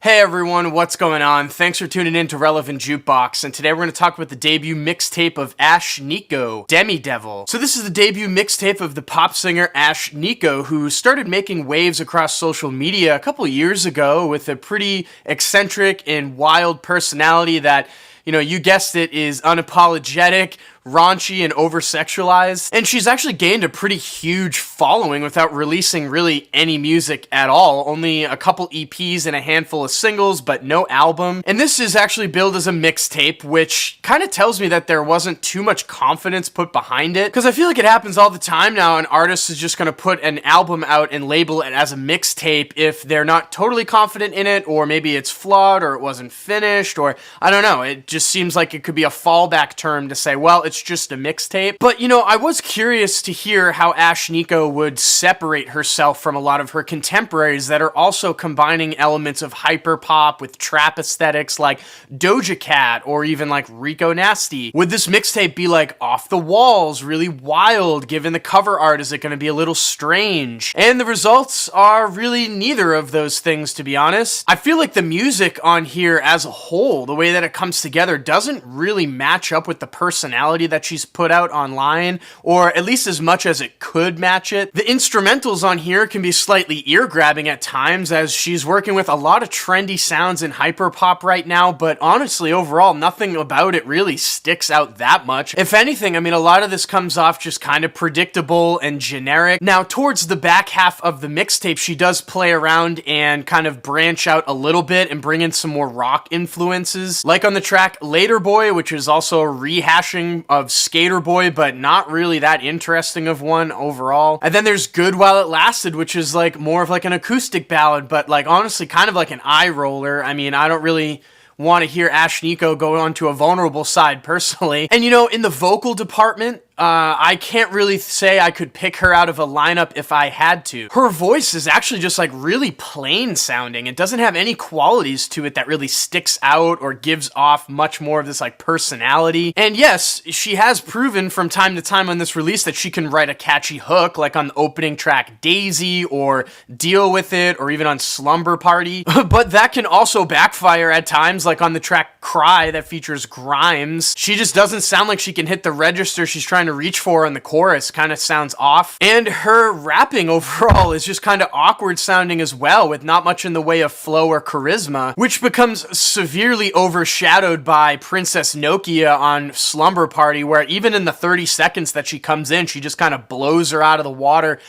Hey everyone, what's going on? Thanks for tuning in to Relevant Jukebox, and today we're going to talk about the debut mixtape of Ashnikko, Demidevil. So this is the debut mixtape of the pop singer Ashnikko, who started making waves across social media a couple years ago with a pretty eccentric and wild personality that, you guessed it, is unapologetic, raunchy, and over-sexualized. And she's actually gained a pretty huge following without releasing really any music at all. Only a couple EPs and a handful of singles, but no album. And this is actually billed as a mixtape, which kind of tells me that there wasn't too much confidence put behind it. Because I feel like it happens all the time now, an artist is just going to put an album out and label it as a mixtape if they're not totally confident in it, or maybe it's flawed, or it wasn't finished, or I don't know. It just seems like it could be a fallback term to say, well, it's just a mixtape. But, I was curious to hear how Ashnikko would separate herself from a lot of her contemporaries that are also combining elements of hyperpop with trap aesthetics like Doja Cat or even like Rico Nasty. Would this mixtape be like off the walls, really wild, given the cover art? Is it going to be a little strange? And the results are really neither of those things, to be honest. I feel like the music on here as a whole, the way that it comes together, doesn't really match up with the personality that she's put out online, or at least as much as it could match it. The instrumentals on here can be slightly ear-grabbing at times, as she's working with a lot of trendy sounds in hyperpop right now, but honestly, overall, nothing about it really sticks out that much. If anything, a lot of this comes off just kind of predictable and generic. Now, towards the back half of the mixtape, she does play around and kind of branch out a little bit and bring in some more rock influences, like on the track Later Boy, which is also a rehashing of Skater Boy, but not really that interesting of one overall. And then there's Good While It Lasted, which is like more of like an acoustic ballad, but like honestly kind of like an eye roller. I don't really want to hear Ashnikko go onto a vulnerable side personally. And in the vocal department, I can't really say I could pick her out of a lineup if I had to. Her voice is actually just like really plain sounding. It doesn't have any qualities to it that really sticks out or gives off much more of this like personality. And yes, she has proven from time to time on this release that she can write a catchy hook, like on the opening track Daisy or Deal With It, or even on Slumber Party. But that can also backfire at times, like on the track Cry that features Grimes. She just doesn't sound like she can hit the register she's trying to reach for in the chorus. Kind of sounds off. And her rapping overall is just kind of awkward sounding as well, with not much in the way of flow or charisma, which becomes severely overshadowed by Princess Nokia on Slumber Party, where even in the 30 seconds that she comes in, she just kind of blows her out of the water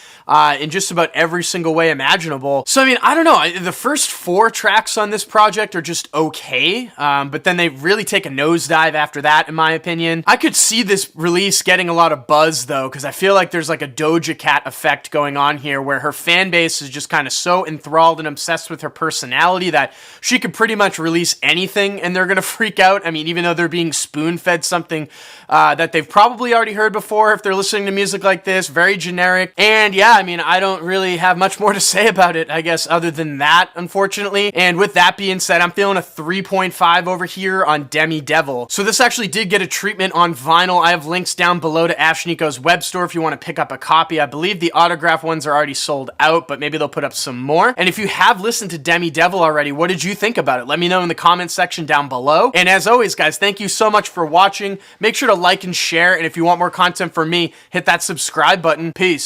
in just about every single way imaginable. So I don't know, the first 4 tracks on this project are just okay, but then they really take a nosedive after that, in my opinion. I could see this release getting a lot of buzz though, because I feel like there's like a Doja Cat effect going on here, where her fan base is just kind of so enthralled and obsessed with her personality that she could pretty much release anything and they're gonna freak out. Even though they're being spoon-fed something that they've probably already heard before if they're listening to music like this, very generic. And yeah, I don't really have much more to say about it, I guess, other than that, unfortunately. And with that being said, I'm feeling a 3.5 over here on Demidevil. So this actually did get a treatment on vinyl. I have links down below to Ashnikko's web store if you want to pick up a copy. I believe the autograph ones are already sold out, but maybe they'll put up some more. And if you have listened to Demidevil already, what did you think about it? Let me know in the comments section down below. And as always, guys, thank you so much for watching. Make sure to like and share, and if you want more content from me, hit that subscribe button. Peace.